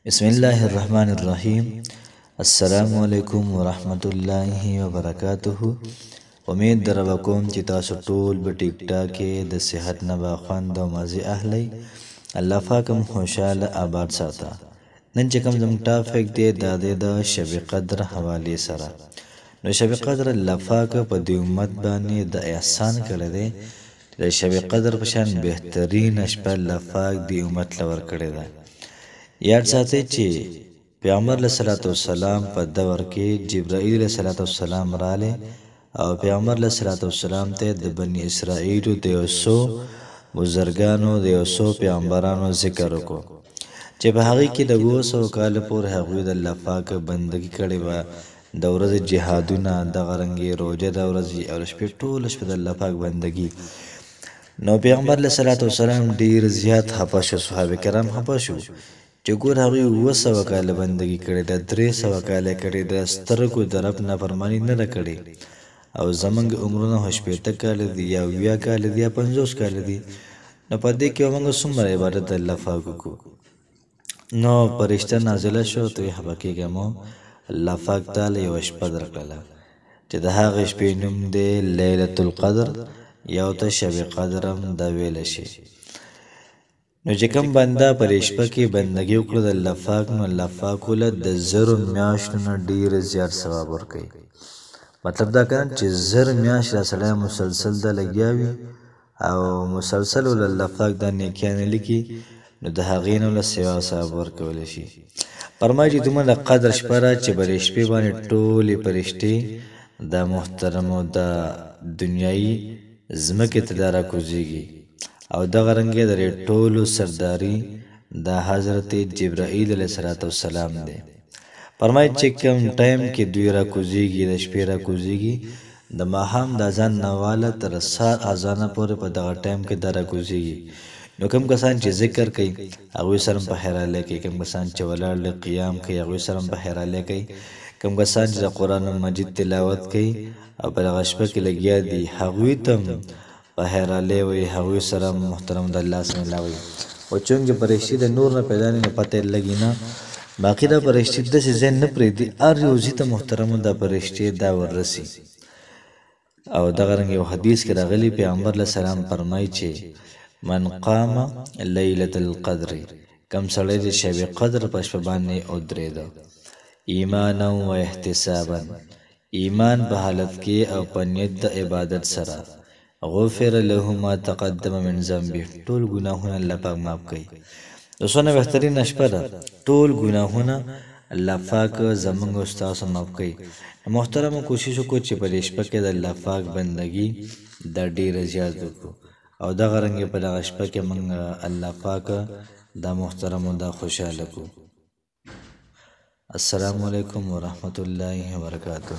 بسم الله الرحمن الرحیم. السلام علیکم ورحمت الله وبرکاته. امید در وکوم چې تاسو ټول په ټیک ټاک کې د صحت نه باخوند او مزه اهلی. الله پاکم خوشاله آباد ساته. نن چې کوم زموږ ټاپک دی دا د شب قدر حواله سره. نو شب قدر الله پاک په دې امت باندې د احسان کړی دی. د شب قدر په شان بهترین شپه الله پاک دې امت لور کړی دی. یاد ساتئ چې پیغمبر علیه الصلاۃ والسلام په دور کې جبرائیل علیه الصلاۃ والسلام راله او پیغمبر علیه الصلاۃ والسلام ته د بنی اسرائیل د یوسو بزرګانو د یوسو پیغمبرانو ذکر وکړو چې په هغه کې د 200 کال پورې هغوی د الله پاک بندگی کړې و. د ورځې جهادونه د غرنګي روزه د ورځې او شپې ټول شپه د الله پاک بندگی. نو پیغمبر علیه الصلاۃ والسلام ډیر زیات خفه شو، صحابه کرام خفه شو چې ګور هغوی 200 کاله بندګي کړې ده، 300 کاله کړې ده، سترګو د رب نافرماني نه ده کړې او زمونږ عمرونه 80 کاله دي یا 20 کاله دي یا 50 کاله دي. نو په دې کې موږ څومره عبادت د الله پاک وکړو. نو فرشته نازله شو ته خبر کېږه مو الله پاک تعالی یو شپه درکړه چې د هغه شپې نوم دی لیلۃ القدر یا ته شب قدر هم دا ویل شي. نو چې کوم بنده پر شپه کې بندګي وکړه د الله پاک، نو الله پاک ول د زر میاشتو نه ډیر زیات ثواب ورکړي. مطلب دا کړه چې زر میاشت سره مسلسل د لګیاوي او مسلسل ول الله پاک د نیکیانه لیکي، نو د هغې نو له ثواب ورکول شي. فرمایي چې دومره قدر شپه را چې پر شپې باندې ټولې فرشتې د محترمو د دنیایي زمکه ته دارا کوزيږي او د غرنګي د ټولو سرداری د حضرت جبرائیل علیه السلام دی. فرمایي چې کوم ټایم کې دوی را کوزيږي د شپې را کوزيږي د ماښام د اذان نواله تر سار اذان پورې په دغه ټایم کې درا کوزيږي. نو کوم کسان چې ذکر کوي هغه سره په حیراله کې، کوم کسان چې ولاړ له قیام کوي هغه سره په حیراله کوي، کوم کسان چې قرآن مجید تلاوت کوي او په هغه شپه کې لګیا دي هغه تم په حیراله وي، هغه سره محترم د الله سره لاوي. او چونګ پرشتي د نور نه پیدا نه پته لګی نه، باقی د پرشتي د ځین نه پرې دي ار یو زیته محترم د پرشتي دا ورسي. او دغه رنګ یو حدیث کې راغلی پیغمبر علیه السلام فرمایي چې من قام لیلۃ القدر، کم سړی د شب قدر په شپه باندې او درېد ایمانا و احتسابا، ایمان په حالت کې او په نیت د عبادت سره، غفر له ما تقدم من ذنبه، ټول ګناهونه الله پاک معاف کوي. دوسونه بهترین شپه ده، ټول ګناهونه الله پاک زمونږ استاد معاف کوي. محترم کوشش وکړو چې په دې شپه کې د الله پاک بندگی د ډیر زیات وکړو او دا غرنګ په دغه شپه کې موږ الله پاک دا محترم او دا خوشاله کو. السلام علیکم ورحمت الله وبرکاته.